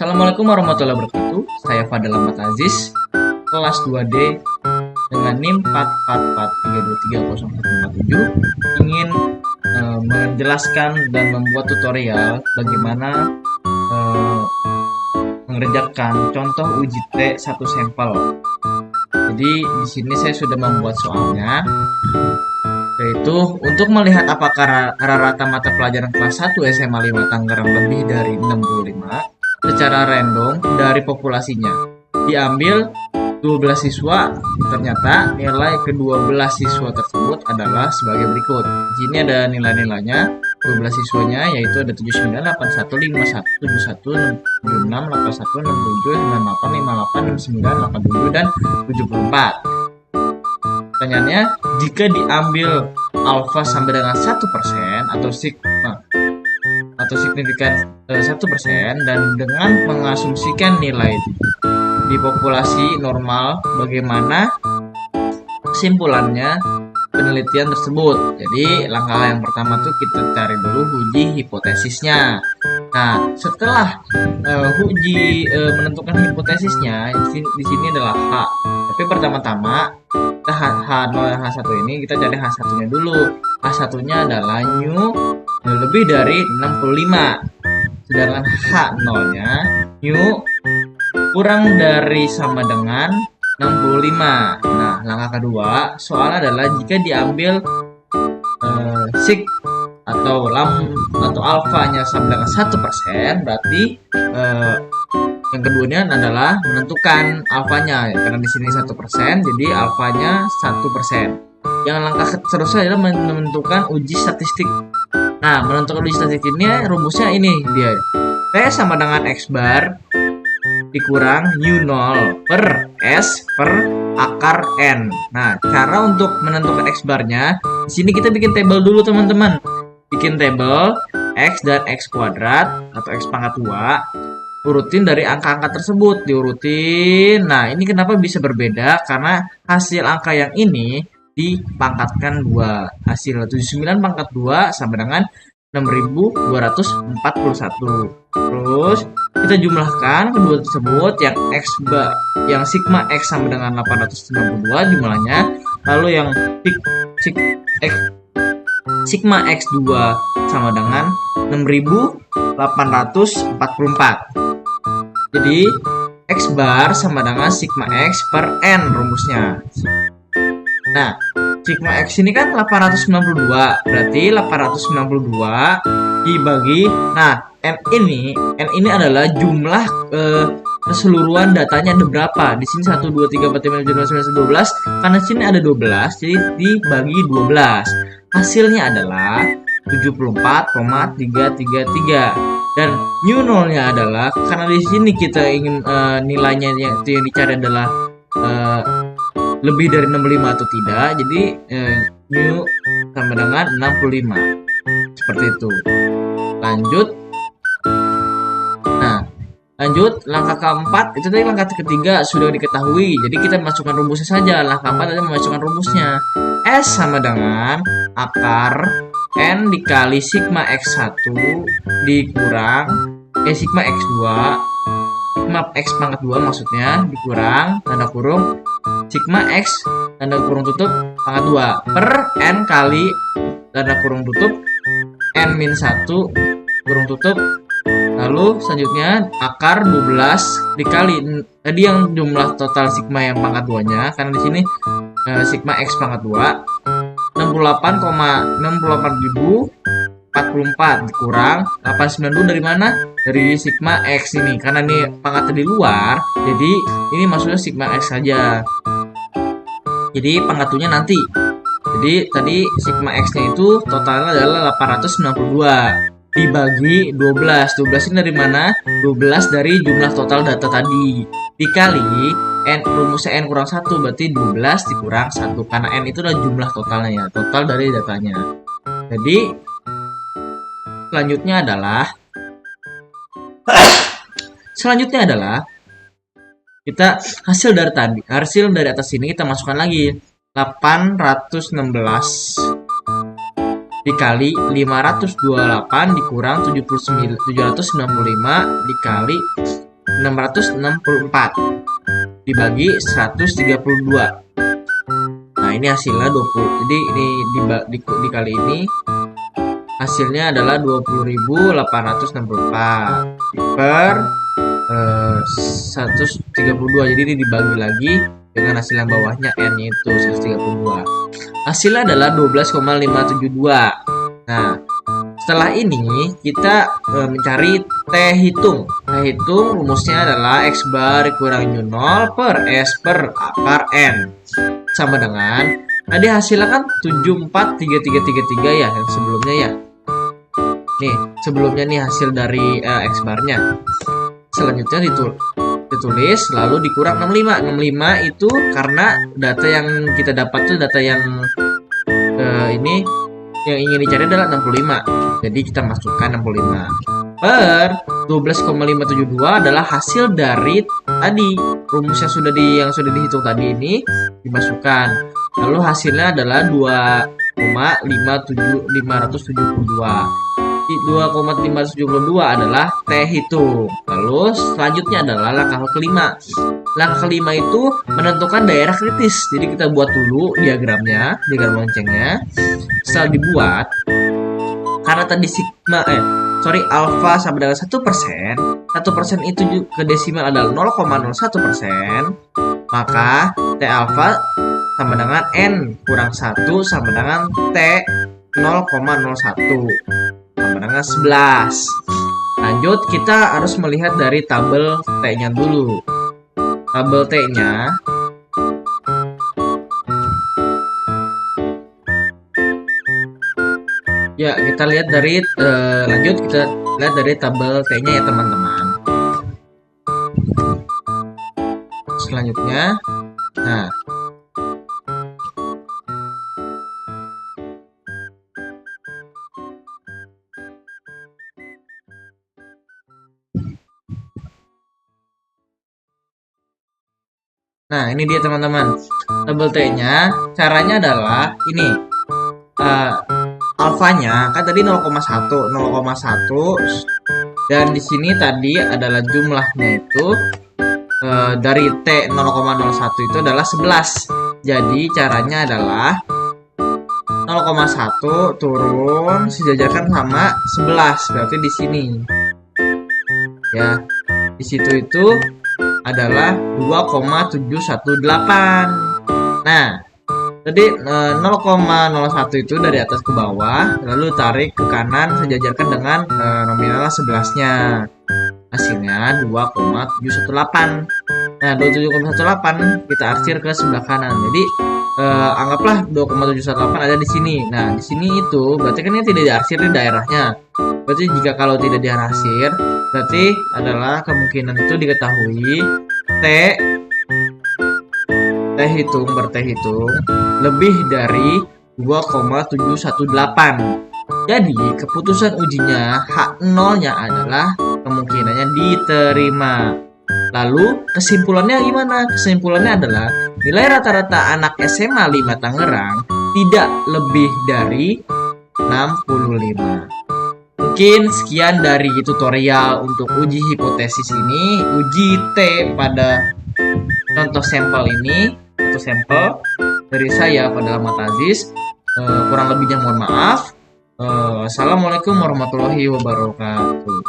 Assalamualaikum warahmatullahi wabarakatuh. Saya Fadel Ahmad Aziz, kelas 2D dengan NIM 444323047 ingin menjelaskan dan membuat tutorial bagaimana mengerjakan contoh uji T1 sampel. Jadi di sini saya sudah membuat soalnya, yaitu untuk melihat apakah rata mata pelajaran kelas 1 SMA 5 Tangerang lebih dari 65 secara random dari populasinya. Diambil 12 siswa, ternyata nilai ke-12 siswa tersebut adalah sebagai berikut. Di sini ada nilai-nilainya, 12 siswanya yaitu ada 79, 81, 51, 71, 76, 81, 67, 98, 58, 69, 87, dan 74. Pertanyaannya, jika diambil alfa sampai dengan 1% atau signifikan 1% dan dengan mengasumsikan nilai di populasi normal, bagaimana kesimpulannya penelitian tersebut. Jadi langkah yang pertama tuh kita cari dulu uji hipotesisnya. Nah, setelah uji menentukan hipotesisnya, di sini adalah H. Tapi pertama-tama kita H0 dan H1 ini kita cari H1-nya dulu. H1-nya adalah new lebih dari 65. Sedangkan H0-nya new kurang dari sama dengan 65. Nah, langkah kedua soal adalah jika diambil sig atau alfanya sama dengan 1%, berarti yang keduanya adalah menentukan alfanya, karena di sini 1%, jadi alfanya 1%. Yang langkah seterusnya adalah menentukan uji statistik. Nah, menentukan uji statistik ini rumusnya ini dia. T sama dengan X bar dikurang U0 per S per akar N. Nah, cara untuk menentukan X barnya, di sini kita bikin tabel dulu teman-teman. Bikin tabel X dan X kuadrat atau X pangkat 2. Urutin dari angka-angka tersebut, diurutin. Nah, ini kenapa bisa berbeda? Karena hasil angka yang ini dipangkatkan 2. Hasil 79 pangkat 2 sama dengan 6241. Terus kita jumlahkan kedua tersebut, yang yang sigma X sama dengan 892 jumlahnya, lalu yang sigma X2 sama dengan 6844. Jadi X bar sama dengan sigma X per N rumusnya. Nah, sigma X ini kan 892, berarti 892 dibagi, nah N ini adalah jumlah keseluruhan datanya ada berapa. Di sini 1 2 3 4 5 6 7 8 9 10 12. Karena sini ada 12, jadi dibagi 12. Hasilnya adalah 74,333. Dan new nolnya adalah, karena di sini kita ingin nilainya yang dicari adalah lebih dari 65 atau tidak, jadi new sama dengan 65. Seperti itu. Lanjut, langkah keempat, itu tadi langkah ketiga sudah diketahui, jadi kita masukkan rumusnya saja. Langkah keempat adalah memasukkan rumusnya. S sama dengan akar N dikali sigma X1 dikurang sigma X2, sigma X pangkat 2 maksudnya, dikurang tanda kurung sigma X tanda kurung tutup pangkat 2 per N kali tanda kurung tutup N min 1 kurung tutup. Lalu selanjutnya akar 12 dikali tadi yang jumlah total sigma yang pangkat 2-nya, karena di sini sigma X pangkat 2 68,68.044 dikurang 892 dari mana? Dari sigma X ini, karena ini pangkat di luar, jadi ini maksudnya sigma X saja. Jadi pangkat 2-nya nanti. Jadi tadi sigma X-nya itu totalnya adalah 892 dibagi 12. 12 ini dari mana? 12 dari jumlah total data tadi dikali N, rumusnya N kurang 1, berarti 12 dikurang 1, karena N itu adalah jumlah totalnya ya, total dari datanya. Jadi selanjutnya adalah kita hasil dari atas ini kita masukkan lagi. 816 dikali 528 dikurang 795 dikali 664 dibagi 132. Nah, ini hasilnya 20. Jadi ini dikali ini hasilnya adalah 20.864 per 132. Jadi ini dibagi lagi dengan hasil yang bawahnya n itu 132. Hasilnya adalah 12,572. Nah, setelah ini kita mencari T hitung. T hitung rumusnya adalah X bar kurang U0 per S per akar N. Sama dengan tadi hasilnya kan 743333 ya yang sebelumnya ya. Nih, sebelumnya nih hasil dari X barnya. Selanjutnya ditulis lalu dikurang 65. 65 itu karena data yang kita dapat tuh data yang ini yang ingin dicari adalah 65. Jadi kita masukkan 65 per 12,572 adalah hasil dari tadi rumus yang sudah dihitung tadi ini dimasukkan. Lalu hasilnya adalah 2,572. 2,572 adalah T hitung. Lalu selanjutnya adalah langkah kelima. Langkah kelima itu menentukan daerah kritis. Jadi kita buat dulu diagram loncengnya. Setelah dibuat, karena tadi alfa sama dengan 1%, 1% itu ke desimal adalah 0,01%, maka T alfa sama dengan N kurang 1 sama dengan T 0,01 sama dengan 11. Lanjut, kita harus melihat dari tabel T-nya dulu. Tabel T-nya ya, kita lihat dari lanjut kita lihat dari tabel T-nya ya teman-teman. Selanjutnya, nah ini dia teman-teman. Tabel T-nya caranya adalah ini. Alfanya kan tadi 0,1 dan di sini tadi adalah jumlahnya itu dari T 0,01 itu adalah 11. Jadi caranya adalah 0,1 turun sejajarkan sama 11, berarti di sini ya, di situ itu adalah 2,718. Nah, jadi 0,01 itu dari atas ke bawah, lalu tarik ke kanan sejajarkan dengan nominal 11-nya. Hasilnya 2,718. Nah, 2,718 kita arsir ke sebelah kanan. Jadi anggaplah 2,718 ada di sini. Nah, di sini itu berarti kan ini tidak diarsir di daerahnya. Berarti jika kalau tidak diarsir, berarti adalah kemungkinan itu diketahui T hitung lebih dari 2,718. Jadi keputusan ujinya H0-nya adalah kemungkinannya diterima. Lalu kesimpulannya gimana? Kesimpulannya adalah nilai rata-rata anak SMA 5 Tangerang tidak lebih dari 65. Mungkin sekian dari tutorial untuk uji hipotesis ini, uji T pada contoh sampel ini, atau sampel dari saya pada Ahmad Aziz. Kurang lebihnya mohon maaf. Assalamualaikum warahmatullahi wabarakatuh.